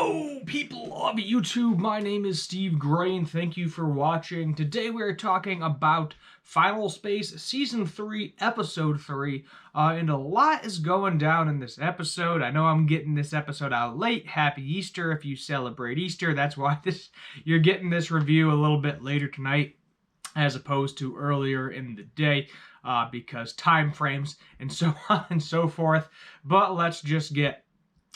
Hello, people of YouTube. My name is Steve Gray, and thank you for watching. Today we are talking about Final Space Season 3, Episode 3, and a lot is going down in this episode. I know I'm getting this episode out late. Happy Easter if you celebrate Easter. That's why you're getting this review a little bit later tonight as opposed to earlier in the day, because time frames and so on and so forth. But let's just get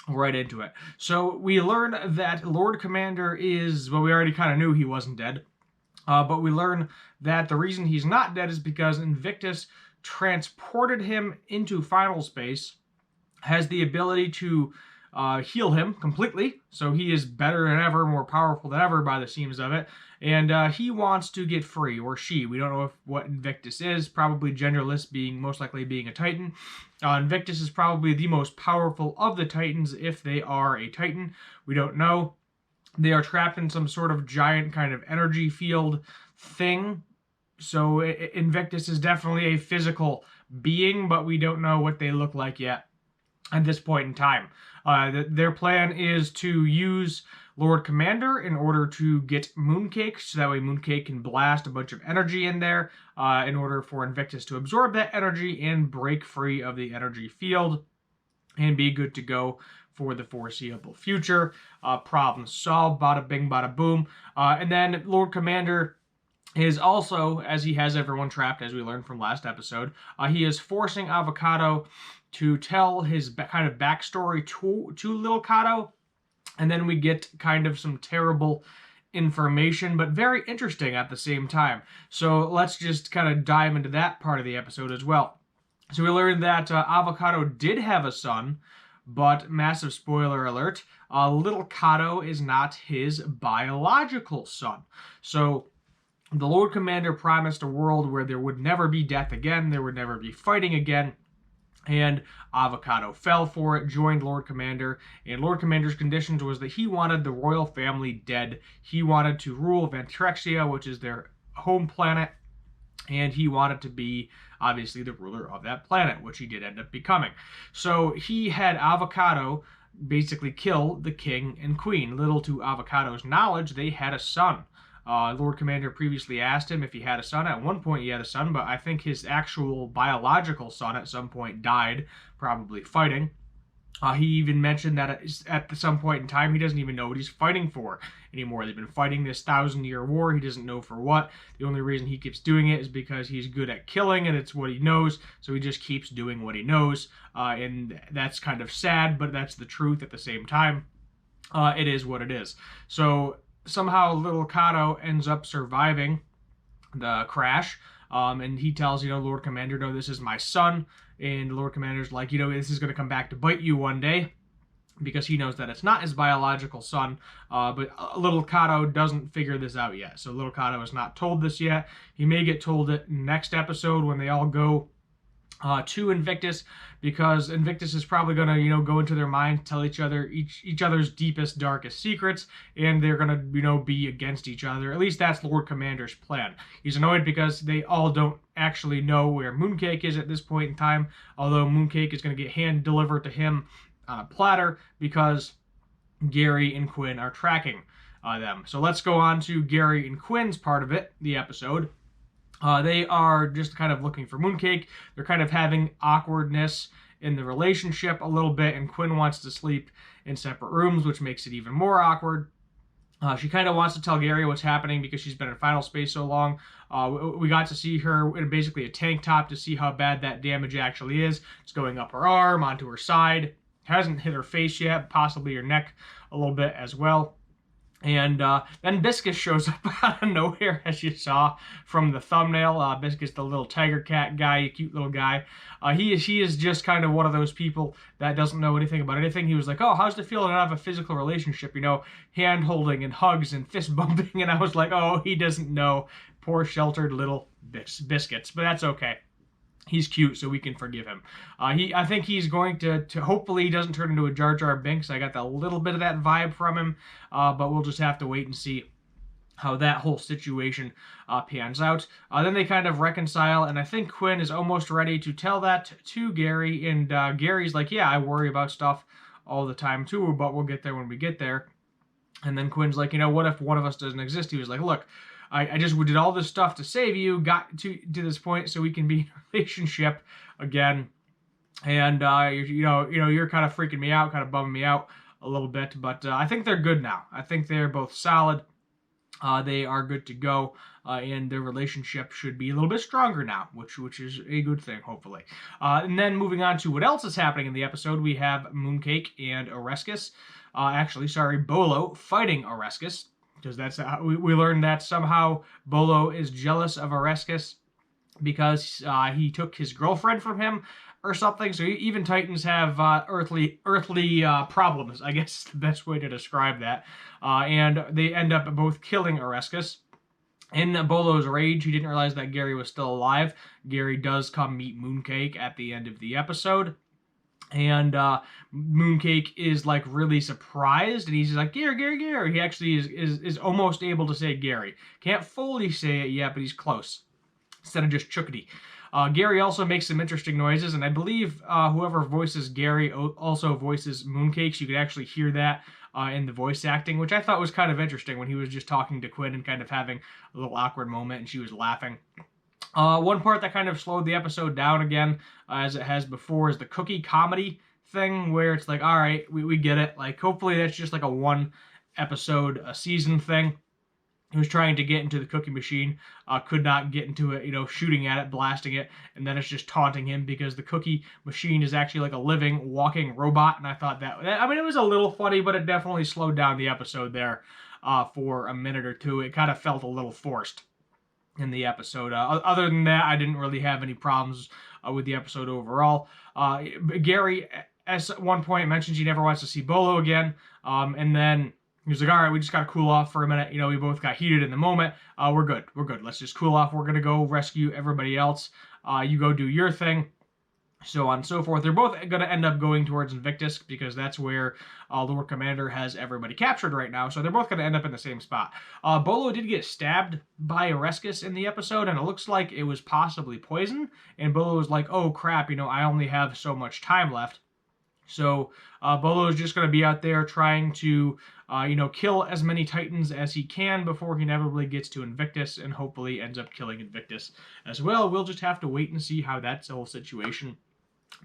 right into it. So we learn that Lord Commander is, well, we already kind of knew he wasn't dead, but we learn that the reason he's not dead is because Invictus transported him into final space, has the ability to heal him completely, so he is better than ever, more powerful than ever by the seams of it, and he wants to get free, or she. We don't know what Invictus is, probably genderless, most likely being a Titan. Invictus is probably the most powerful of the Titans if they are a Titan. We don't know. They are trapped in some sort of giant kind of energy field thing, so Invictus is definitely a physical being, but we don't know what they look like yet at this point in time. Their plan is to use Lord Commander in order to get Mooncake, so that way Mooncake can blast a bunch of energy in there in order for Invictus to absorb that energy and break free of the energy field and be good to go for the foreseeable future. Problem solved, bada bing, bada boom. And then Lord Commander is also, as he has everyone trapped, as we learned from last episode, he is forcing Avocato to tell his kind of backstory to Little Cato, and then we get kind of some terrible information, but very interesting at the same time. So let's just kind of dive into that part of the episode as well. So we learned that Avocato did have a son, but massive spoiler alert, Little Cato is not his biological son. So the Lord Commander promised a world where there would never be death again, there would never be fighting again, and Avocato fell for it, joined Lord Commander, and Lord Commander's conditions was that he wanted the royal family dead. He wanted to rule Ventrexia, which is their home planet, and he wanted to be, obviously, the ruler of that planet, which he did end up becoming. So he had Avocato basically kill the king and queen. Little to Avocato's knowledge, they had a son. Lord Commander previously asked him if he had a son. At one point he had a son, but I think his actual biological son at some point died, probably fighting. He even mentioned that at some point in time he doesn't even know what he's fighting for anymore. They've been fighting this 1,000-year war. He doesn't know for what. The only reason he keeps doing it is because he's good at killing and it's what he knows, so he just keeps doing what he knows. And that's kind of sad, but that's the truth at the same time. It is what it is. So somehow Little Cato ends up surviving the crash, and he tells, Lord Commander, no, this is my son, and Lord Commander's like, this is going to come back to bite you one day, because he knows that it's not his biological son, but Little Cato doesn't figure this out yet, so Little Cato is not told this yet. He may get told it next episode when they all go to Invictus, because Invictus is probably going to, go into their mind, tell each other's deepest, darkest secrets, and they're going to, be against each other. At least that's Lord Commander's plan. He's annoyed because they all don't actually know where Mooncake is at this point in time, although Mooncake is going to get hand-delivered to him on a platter because Gary and Quinn are tracking them. So let's go on to Gary and Quinn's part of it, the episode. They are just kind of looking for Mooncake. They're kind of having awkwardness in the relationship a little bit, and Quinn wants to sleep in separate rooms, which makes it even more awkward. She kind of wants to tell Gary what's happening because she's been in final space so long. We got to see her in basically a tank top to see how bad that damage actually is. It's going up her arm, onto her side. Hasn't hit her face yet, possibly her neck a little bit as well. And then Biscuit shows up out of nowhere, as you saw from the thumbnail. Biscuit's the little tiger cat guy, cute little guy. He is just kind of one of those people that doesn't know anything about anything. He was like, oh, how's it feel to not have a physical relationship? Hand-holding and hugs and fist-bumping. And I was like, oh, he doesn't know. Poor sheltered little Biscuits. But that's okay. He's cute, so we can forgive him. I think he's going to hopefully he doesn't turn into a Jar Jar Binks. I got a little bit of that vibe from him, but we'll just have to wait and see how that whole situation pans out. Then they kind of reconcile, and I think Quinn is almost ready to tell that to Gary, and Gary's like, yeah, I worry about stuff all the time too, but we'll get there when we get there. And then Quinn's like, what if one of us doesn't exist? He was like, look, I just did all this stuff to save you, got to this point so we can be in a relationship again. And you're kind of freaking me out, kind of bumming me out a little bit, but I think they're good now. I think they're both solid. They are good to go, and their relationship should be a little bit stronger now, which is a good thing, hopefully. And then moving on to what else is happening in the episode, we have Mooncake and Orescus. Bolo fighting Orescus, because that's we learned that somehow Bolo is jealous of Orescus because he took his girlfriend from him or something. So even Titans have earthly problems, I guess is the best way to describe that. And they end up both killing Orescus. In Bolo's rage, he didn't realize that Gary was still alive. Gary does come meet Mooncake at the end of the episode. And Mooncake is like really surprised, and he's like, Gary. He actually is almost able to say Gary. Can't fully say it yet, but he's close. Instead of just Chookity. Gary also makes some interesting noises, and I believe whoever voices Gary also voices Mooncake, so you could actually hear that in the voice acting, which I thought was kind of interesting when he was just talking to Quinn and kind of having a little awkward moment, and she was laughing. One part that kind of slowed the episode down again, as it has before, is the cookie comedy thing, where it's like, all right, we get it. Like, hopefully that's just like a one episode a season thing. He was trying to get into the cookie machine, could not get into it, shooting at it, blasting it, and then it's just taunting him because the cookie machine is actually like a living, walking robot, and I thought it was a little funny, but it definitely slowed down the episode there for a minute or two. It kind of felt a little forced in the episode. Other than that, I didn't really have any problems with the episode overall. Gary, at one point, mentions he never wants to see Bolo again, and then he was like, all right, we just got to cool off for a minute. We both got heated in the moment. We're good. Let's just cool off. We're going to go rescue everybody else. You go do your thing. So on and so forth. They're both going to end up going towards Invictus because that's where Lord Commander has everybody captured right now. So they're both going to end up in the same spot. Bolo did get stabbed by Orescus in the episode, and it looks like it was possibly poison. And Bolo was like, oh crap, I only have so much time left. So Bolo is just going to be out there trying to, kill as many Titans as he can before he inevitably gets to Invictus and hopefully ends up killing Invictus as well. We'll just have to wait and see how that whole situation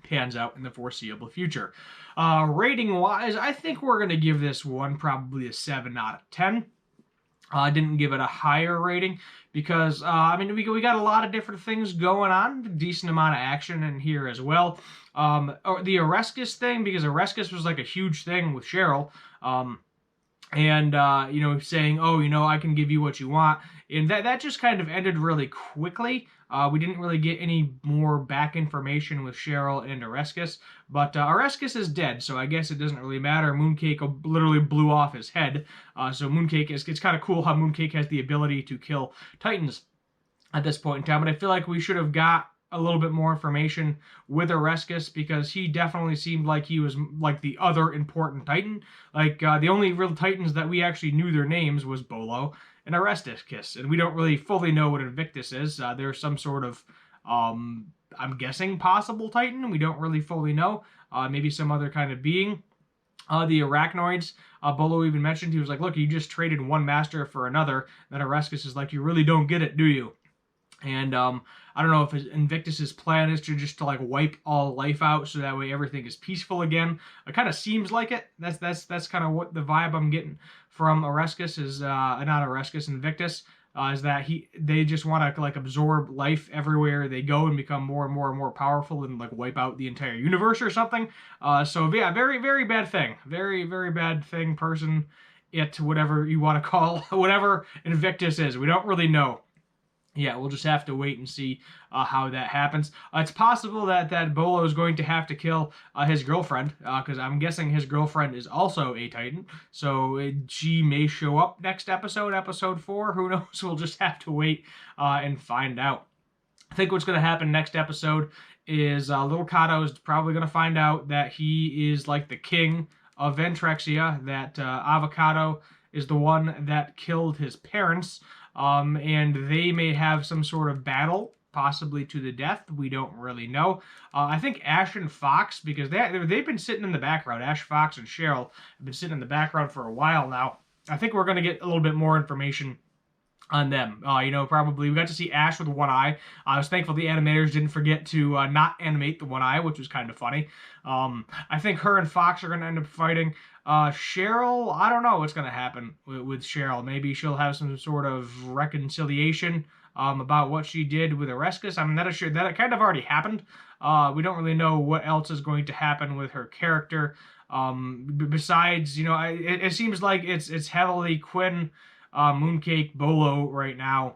pans out in the foreseeable future. Rating-wise, I think we're going to give this one probably a 7 out of 10. I didn't give it a higher rating because, we got a lot of different things going on, a decent amount of action in here as well. The Orescus thing, because Orescus was like a huge thing with Cheryl, saying, oh, I can give you what you want. And that just kind of ended really quickly. We didn't really get any more back information with Cheryl and Orescus, but Orescus is dead, so I guess it doesn't really matter. Mooncake literally blew off his head, so it's kind of cool how Mooncake has the ability to kill Titans at this point in time, but I feel like we should have got a little bit more information with Orescus because he definitely seemed like he was like the other important Titan. Like the only real Titans that we actually knew their names was Bolo and Orescus, and we don't really fully know what Invictus is. There's some sort of, I'm guessing, possible Titan. We don't really fully know. Maybe some other kind of being. The Arachnoids, Bolo even mentioned, he was like, look, you just traded one master for another. Then Orescus is like, you really don't get it, do you? And I don't know if Invictus's plan is to like wipe all life out so that way everything is peaceful again. It kind of seems like it. That's kind of what the vibe I'm getting from Orescus is, not Orescus, Invictus, is that they just want to like absorb life everywhere they go and become more and more and more powerful and like wipe out the entire universe or something. So yeah, very, very bad thing. Very, very bad thing, person, whatever you want to call, whatever Invictus is. We don't really know. Yeah, we'll just have to wait and see how that happens. It's possible that Bolo is going to have to kill his girlfriend, because I'm guessing his girlfriend is also a Titan. So she may show up next episode, episode 4. Who knows? We'll just have to wait and find out. I think what's going to happen next episode is Little Kato is probably going to find out that he is like the king of Ventrexia, that Avocato is the one that killed his parents. And they may have some sort of battle, possibly to the death. We don't really know. I think Ash and Fox, because they've been sitting in the background. Ash, Fox, and Cheryl have been sitting in the background for a while now. I think we're going to get a little bit more information on them. Probably we got to see Ash with one eye. I was thankful the animators didn't forget to not animate the one eye, which was kind of funny. I think her and Fox are going to end up fighting. Cheryl, I don't know what's going to happen with Cheryl. Maybe she'll have some sort of reconciliation about what she did with Orescus. I mean, that kind of already happened. We don't really know what else is going to happen with her character. Besides, it seems like it's heavily Quinn, Mooncake, Bolo right now,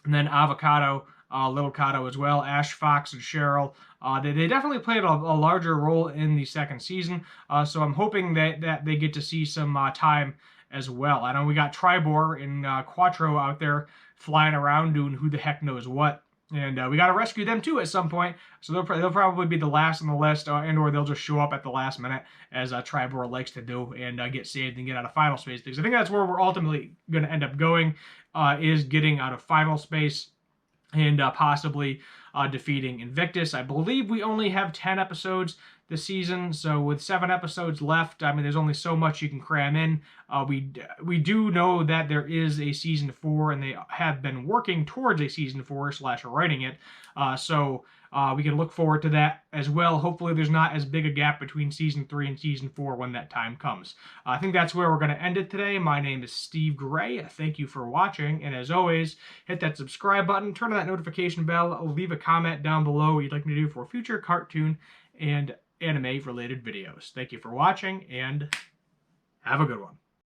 and then Avocato, Little Cato as well, Ash, Fox, and Cheryl. They definitely played a larger role in the second season, so I'm hoping that they get to see some time as well. I know we got Tribor and Quattro out there flying around doing who the heck knows what. And we got to rescue them too at some point. So they'll probably be the last on the list, and/or they'll just show up at the last minute, as Tribor likes to do, and get saved and get out of final space. Because I think that's where we're ultimately going to end up going, is getting out of final space and possibly defeating Invictus. I believe we only have 10 episodes this season, so with 7 episodes left, I mean, there's only so much you can cram in. We do know that there is a season 4, and they have been working towards a season 4 / writing it, so we can look forward to that as well. Hopefully there's not as big a gap between season 3 and season 4 when that time comes. I think that's where we're going to end it today. My name is Steve Gray. Thank you for watching, and as always, hit that subscribe button, turn on that notification bell, leave a comment down below what you'd like me to do for future cartoon and anime related videos. Thank you for watching, and have a good one.